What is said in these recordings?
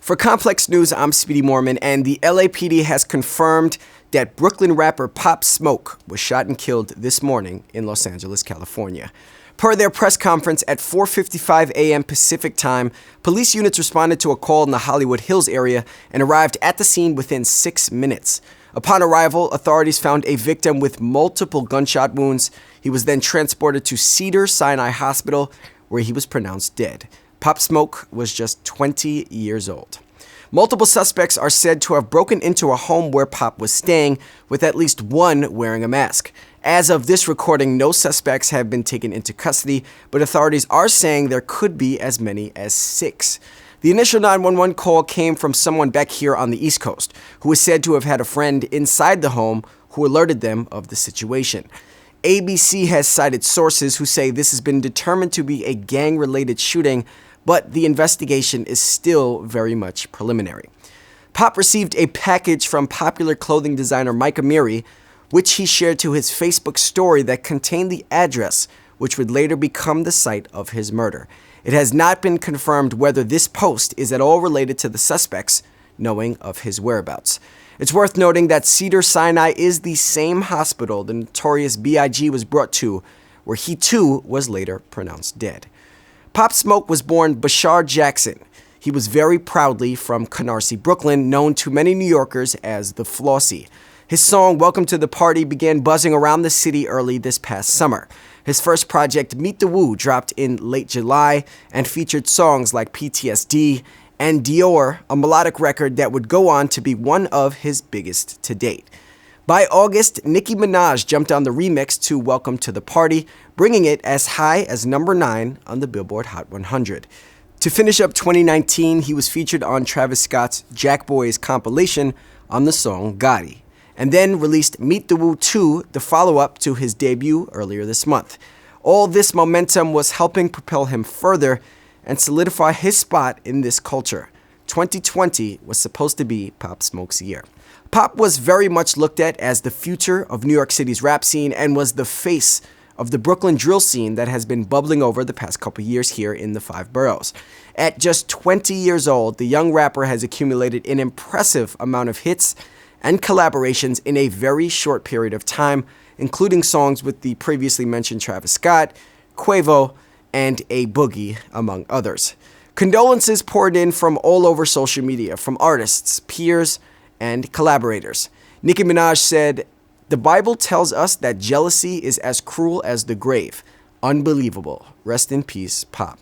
For Complex News, I'm Speedy Mormon, and the LAPD has confirmed that Brooklyn rapper Pop Smoke was shot and killed this morning in Los Angeles, California. Per their press conference at 4:55 a.m. Pacific time, police units responded to a call in the Hollywood Hills area and arrived at the scene within 6 minutes. Upon arrival, authorities found a victim with multiple gunshot wounds. He was then transported to Cedars-Sinai Hospital, where he was pronounced dead. Pop Smoke was just 20 years old. Multiple suspects are said to have broken into a home where Pop was staying, with at least one wearing a mask. As of this recording, no suspects have been taken into custody, but authorities are saying there could be as many as 6. The initial 911 call came from someone back here on the East Coast, who is said to have had a friend inside the home who alerted them of the situation. ABC has cited sources who say this has been determined to be a gang-related shooting, but the investigation is still very much preliminary. Pop received a package from popular clothing designer Mike Amiri, which he shared to his Facebook story that contained the address, which would later become the site of his murder. It has not been confirmed whether this post is at all related to the suspects knowing of his whereabouts. It's worth noting that Cedars-Sinai is the same hospital the notorious B.I.G. was brought to, where he too was later pronounced dead. Pop Smoke was born Bashar Jackson. He was very proudly from Canarsie, Brooklyn, known to many New Yorkers as the Flossie. His song, Welcome to the Party, began buzzing around the city early this past summer. His first project, Meet the Woo, dropped in late July and featured songs like PTSD and Dior, a melodic record that would go on to be one of his biggest to date. By August, Nicki Minaj jumped on the remix to Welcome to the Party, bringing it as high as number 9 on the Billboard Hot 100. To finish up 2019, he was featured on Travis Scott's Jack Boys compilation on the song Gotti, and then released Meet the Woo 2, the follow-up to his debut earlier this month. All this momentum was helping propel him further and solidify his spot in this culture. 2020 was supposed to be Pop Smoke's year. Pop was very much looked at as the future of New York City's rap scene and was the face of the Brooklyn drill scene that has been bubbling over the past couple years here in the 5 boroughs. At just 20 years old, the young rapper has accumulated an impressive amount of hits and collaborations in a very short period of time, including songs with the previously mentioned Travis Scott, Quavo, and A Boogie, among others. Condolences poured in from all over social media, from artists, peers, and collaborators. Nicki Minaj said, "The Bible tells us that jealousy is as cruel as the grave. Unbelievable. Rest in peace, Pop."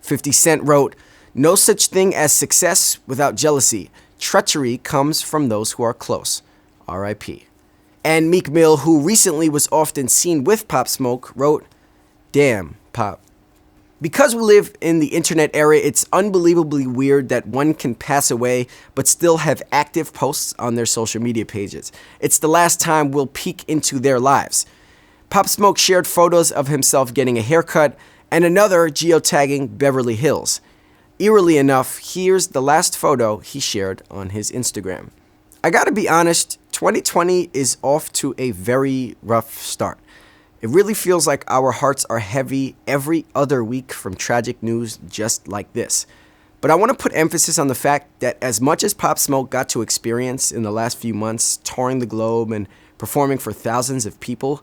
50 Cent wrote, "No such thing as success without jealousy. Treachery comes from those who are close. R.I.P." And Meek Mill, who recently was often seen with Pop Smoke, wrote, "Damn, Pop." Because we live in the internet era, it's unbelievably weird that one can pass away but still have active posts on their social media pages. It's the last time we'll peek into their lives. Pop Smoke shared photos of himself getting a haircut and another geotagging Beverly Hills. Eerily enough, here's the last photo he shared on his Instagram. I gotta be honest, 2020 is off to a very rough start. It really feels like our hearts are heavy every other week from tragic news just like this. But I want to put emphasis on the fact that as much as Pop Smoke got to experience in the last few months, touring the globe and performing for thousands of people,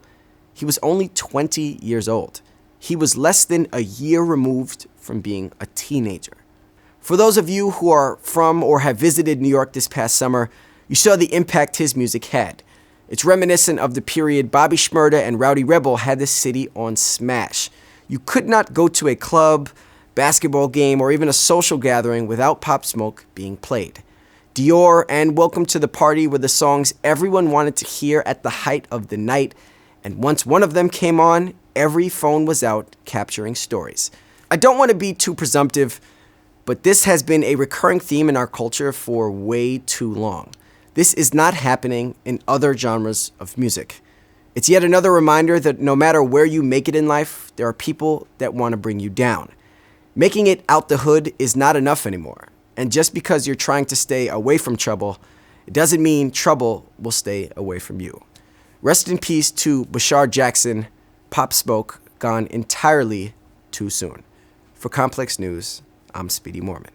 he was only 20 years old. He was less than a year removed from being a teenager. For those of you who are from or have visited New York this past summer, you saw the impact his music had. It's reminiscent of the period Bobby Shmurda and Rowdy Rebel had the city on smash. You could not go to a club, basketball game, or even a social gathering without Pop Smoke being played. Dior and Welcome to the Party were the songs everyone wanted to hear at the height of the night, and once one of them came on, every phone was out capturing stories. I don't want to be too presumptive, but this has been a recurring theme in our culture for way too long. This is not happening in other genres of music. It's yet another reminder that no matter where you make it in life, there are people that want to bring you down. Making it out the hood is not enough anymore. And just because you're trying to stay away from trouble, it doesn't mean trouble will stay away from you. Rest in peace to Bashar Jackson. Pop Smoke gone entirely too soon. For Complex News, I'm Speedy Mormon.